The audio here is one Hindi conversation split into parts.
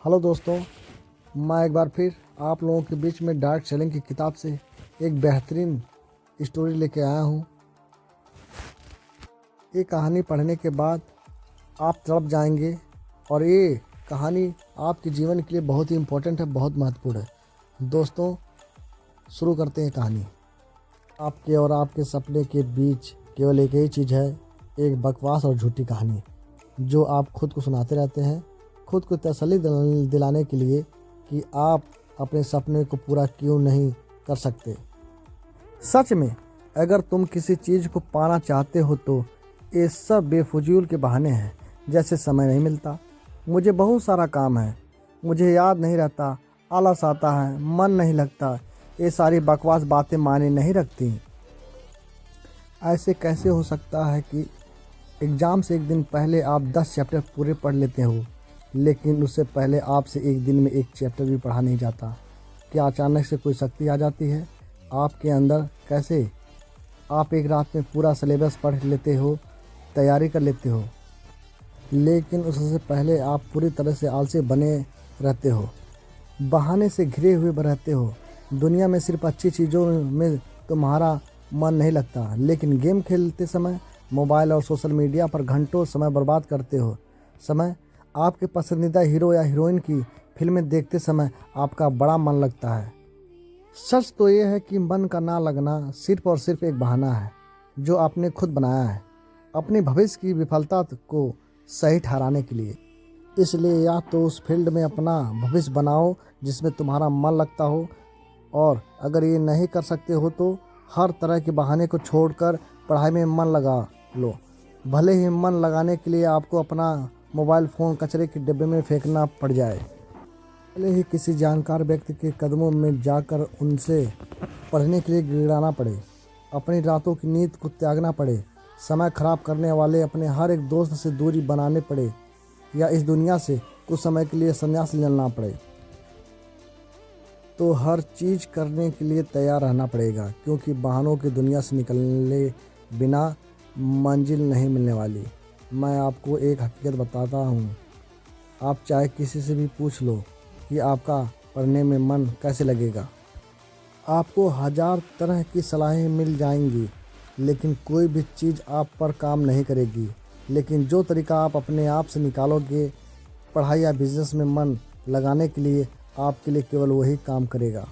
हेलो दोस्तों, मैं एक बार फिर आप लोगों के बीच में डार्क सेलिंग की किताब से एक बेहतरीन स्टोरी लेके आया हूँ। ये कहानी पढ़ने के बाद आप तड़प जाएंगे और ये कहानी आपके जीवन के लिए बहुत ही इम्पोर्टेंट है, बहुत महत्वपूर्ण है। दोस्तों, शुरू करते हैं कहानी। आपके और आपके सपने के बीच केवल एक ही चीज़ है, एक बकवास और झूठी कहानी जो आप खुद को सुनाते रहते हैं, खुद को तसल्ली दिलाने के लिए कि आप अपने सपने को पूरा क्यों नहीं कर सकते। सच में अगर तुम किसी चीज़ को पाना चाहते हो तो ये सब बेफजूल के बहाने हैं, जैसे समय नहीं मिलता, मुझे बहुत सारा काम है, मुझे याद नहीं रहता, आलस आता है, मन नहीं लगता, ये सारी बकवास बातें मायने नहीं रखती। ऐसे कैसे हो सकता है कि एग्ज़ाम से एक दिन पहले आप 10 चैप्टर पूरे पढ़ लेते हो, लेकिन उससे पहले आपसे एक दिन में एक चैप्टर भी पढ़ा नहीं जाता? क्या अचानक से कोई शक्ति आ जाती है आपके अंदर? कैसे आप एक रात में पूरा सिलेबस पढ़ लेते हो, तैयारी कर लेते हो, लेकिन उससे पहले आप पूरी तरह से आलसी बने रहते हो, बहाने से घिरे हुए रहते हो। दुनिया में सिर्फ अच्छी चीज़ों में तुम्हारा मन नहीं लगता, लेकिन गेम खेलते समय, मोबाइल और सोशल मीडिया पर घंटों समय बर्बाद करते हो। समय आपके पसंदीदा हीरो या हीरोइन की फिल्में देखते समय आपका बड़ा मन लगता है। सच तो ये है कि मन का ना लगना सिर्फ और सिर्फ एक बहाना है जो आपने खुद बनाया है अपने भविष्य की विफलता को सही ठहराने के लिए। इसलिए या तो उस फील्ड में अपना भविष्य बनाओ जिसमें तुम्हारा मन लगता हो, और अगर ये नहीं कर सकते हो तो हर तरह के बहाने को छोड़कर पढ़ाई में मन लगा लो। भले ही मन लगाने के लिए आपको अपना मोबाइल फ़ोन कचरे के डिब्बे में फेंकना पड़ जाए, भले ही किसी जानकार व्यक्ति के कदमों में जाकर उनसे पढ़ने के लिए गिड़ाना पड़े, अपनी रातों की नींद को त्यागना पड़े, समय खराब करने वाले अपने हर एक दोस्त से दूरी बनाने पड़े, या इस दुनिया से कुछ समय के लिए संन्यास लेना पड़े, तो हर चीज़ करने के लिए तैयार रहना पड़ेगा, क्योंकि बहानों की दुनिया से निकलने बिना मंजिल नहीं मिलने वाली। मैं आपको एक हकीकत बताता हूँ, आप चाहे किसी से भी पूछ लो कि आपका पढ़ने में मन कैसे लगेगा, आपको 1000 तरह की सलाहें मिल जाएंगी, लेकिन कोई भी चीज़ आप पर काम नहीं करेगी। लेकिन जो तरीका आप अपने आप से निकालोगे पढ़ाई या बिजनेस में मन लगाने के लिए, आपके लिए केवल वही काम करेगा।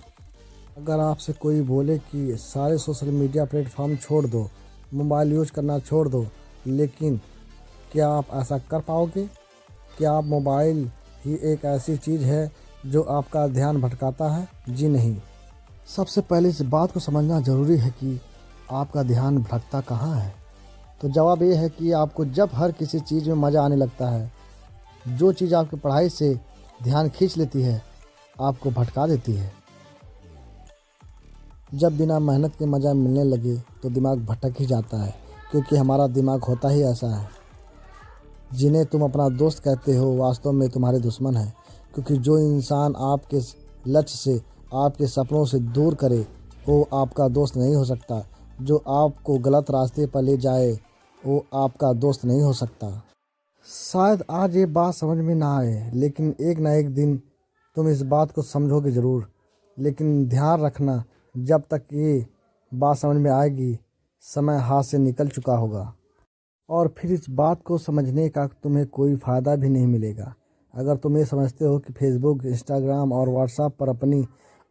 अगर आपसे कोई बोले कि सारे सोशल मीडिया प्लेटफॉर्म छोड़ दो, मोबाइल यूज करना छोड़ दो, लेकिन क्या आप ऐसा कर पाओगे? क्या आप मोबाइल ही एक ऐसी चीज़ है जो आपका ध्यान भटकाता है? जी नहीं। सबसे पहले इस बात को समझना ज़रूरी है कि आपका ध्यान भटकता कहाँ है। तो जवाब ये है कि आपको जब हर किसी चीज़ में मज़ा आने लगता है, जो चीज़ आपकी पढ़ाई से ध्यान खींच लेती है, आपको भटका देती है। जब बिना मेहनत के मज़ा मिलने लगे तो दिमाग भटक ही जाता है, क्योंकि हमारा दिमाग होता ही ऐसा है। जिन्हें तुम अपना दोस्त कहते हो वास्तव में तुम्हारे दुश्मन है, क्योंकि जो इंसान आपके लक्ष्य से, आपके सपनों से दूर करे, वो आपका दोस्त नहीं हो सकता। जो आपको गलत रास्ते पर ले जाए, वो आपका दोस्त नहीं हो सकता। शायद आज ये बात समझ में ना आए, लेकिन एक ना एक दिन तुम इस बात को समझोगे ज़रूर। लेकिन ध्यान रखना, जब तक ये बात समझ में आएगी, समय हाथ से निकल चुका होगा, और फिर इस बात को समझने का तुम्हें कोई फ़ायदा भी नहीं मिलेगा। अगर तुम ये समझते हो कि फेसबुक, इंस्टाग्राम और व्हाट्सएप पर अपनी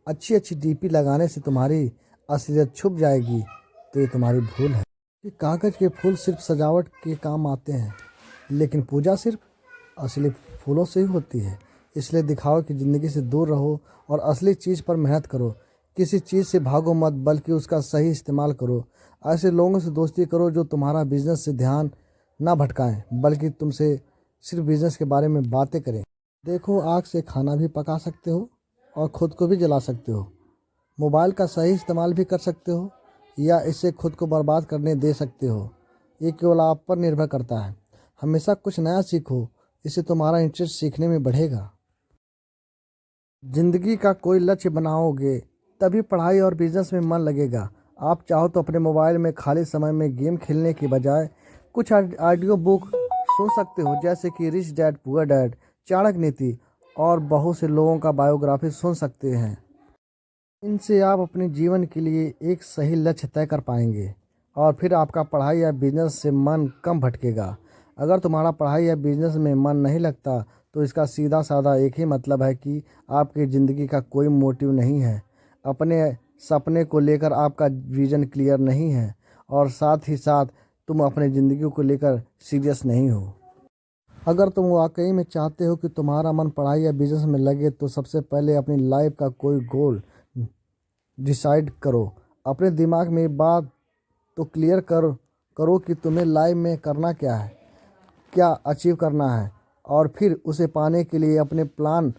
अच्छी अच्छी डीपी लगाने से तुम्हारी असलियत छुप जाएगी, तो ये तुम्हारी भूल है। कि कागज़ के फूल सिर्फ सजावट के काम आते हैं, लेकिन पूजा सिर्फ असली फूलों से ही होती है। इसलिए दिखाओ कि ज़िंदगी से दूर रहो और असली चीज़ पर मेहनत करो। किसी चीज़ से भागो मत, बल्कि उसका सही इस्तेमाल करो। ऐसे लोगों से दोस्ती करो जो तुम्हारा बिजनेस से ध्यान ना भटकाएं, बल्कि तुमसे सिर्फ बिजनेस के बारे में बातें करें। देखो, आग से खाना भी पका सकते हो और ख़ुद को भी जला सकते हो। मोबाइल का सही इस्तेमाल भी कर सकते हो, या इसे खुद को बर्बाद करने दे सकते हो। ये केवल आप पर निर्भर करता है। हमेशा कुछ नया सीखो, इससे तुम्हारा इंटरेस्ट सीखने में बढ़ेगा। ज़िंदगी का कोई लक्ष्य बनाओगे तभी पढ़ाई और बिजनेस में मन लगेगा। आप चाहो तो अपने मोबाइल में खाली समय में गेम खेलने की बजाय कुछ ऑडियो बुक सुन सकते हो, जैसे कि rich dad poor dad, Chanakya नीति और बहुत से लोगों का बायोग्राफी सुन सकते हैं। इनसे आप अपने जीवन के लिए एक सही लक्ष्य तय कर पाएंगे और फिर आपका पढ़ाई या बिजनेस से मन कम भटकेगा। अगर तुम्हारा पढ़ाई या बिजनेस में मन नहीं लगता तो इसका सीधा साधा एक ही मतलब है कि आपकी ज़िंदगी का कोई मोटिव नहीं है, अपने सपने को लेकर आपका विज़न क्लियर नहीं है और साथ ही साथ तुम अपने ज़िंदगी को लेकर सीरियस नहीं हो। अगर तुम वाकई में चाहते हो कि तुम्हारा मन पढ़ाई या बिजनेस में लगे तो सबसे पहले अपनी लाइफ का कोई गोल डिसाइड करो। अपने दिमाग में ये बात तो क्लियर करो कि तुम्हें लाइफ में करना क्या है, क्या अचीव करना है, और फिर उसे पाने के लिए अपने प्लान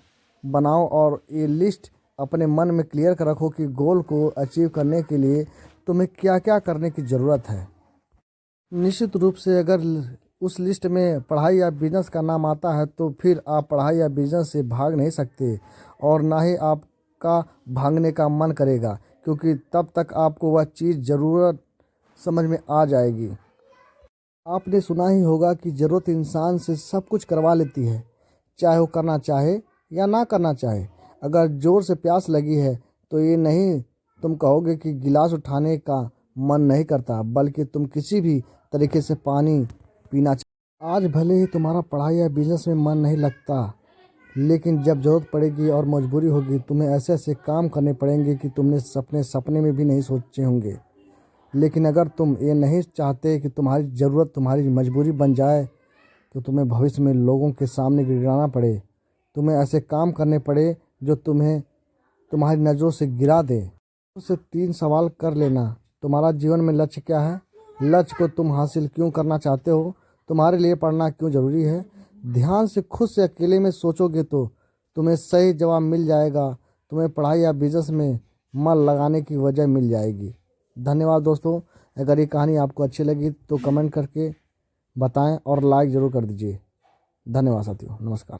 बनाओ और ये लिस्ट अपने मन में क्लियर कर रखो कि गोल को अचीव करने के लिए तुम्हें क्या क्या करने की ज़रूरत है। निश्चित रूप से अगर उस लिस्ट में पढ़ाई या बिजनेस का नाम आता है तो फिर आप पढ़ाई या बिजनेस से भाग नहीं सकते और ना ही आपका भागने का मन करेगा, क्योंकि तब तक आपको वह चीज़ ज़रूरत समझ में आ जाएगी। आपने सुना ही होगा कि ज़रूरत इंसान से सब कुछ करवा लेती है, चाहे वो करना चाहे या ना करना चाहे। अगर ज़ोर से प्यास लगी है तो ये नहीं तुम कहोगे कि गिलास उठाने का मन नहीं करता, बल्कि तुम किसी भी तरीके से पानी पीना आज भले ही तुम्हारा पढ़ाई या बिजनेस में मन नहीं लगता, लेकिन जब ज़रूरत पड़ेगी और मजबूरी होगी तुम्हें ऐसे ऐसे काम करने पड़ेंगे कि तुमने सपने में भी नहीं सोचे होंगे। लेकिन अगर तुम ये नहीं चाहते कि तुम्हारी ज़रूरत तुम्हारी मजबूरी बन जाए तो तुम्हें भविष्य में लोगों के सामने गिड़गिड़ाना पड़े, तुम्हें ऐसे काम करने पड़े जो तुम्हें तुम्हारी नज़रों से गिरा दे। उससे 3 सवाल कर लेना। तुम्हारा जीवन में लक्ष्य क्या है? लक्ष्य को तुम हासिल क्यों करना चाहते हो? तुम्हारे लिए पढ़ना क्यों ज़रूरी है? ध्यान से खुद से अकेले में सोचोगे तो तुम्हें सही जवाब मिल जाएगा। तुम्हें पढ़ाई या बिजनेस में मन लगाने की वजह मिल जाएगी। धन्यवाद दोस्तों। अगर ये कहानी आपको अच्छी लगी तो कमेंट करके बताएं और लाइक ज़रूर कर दीजिए। धन्यवाद साथियों, नमस्कार।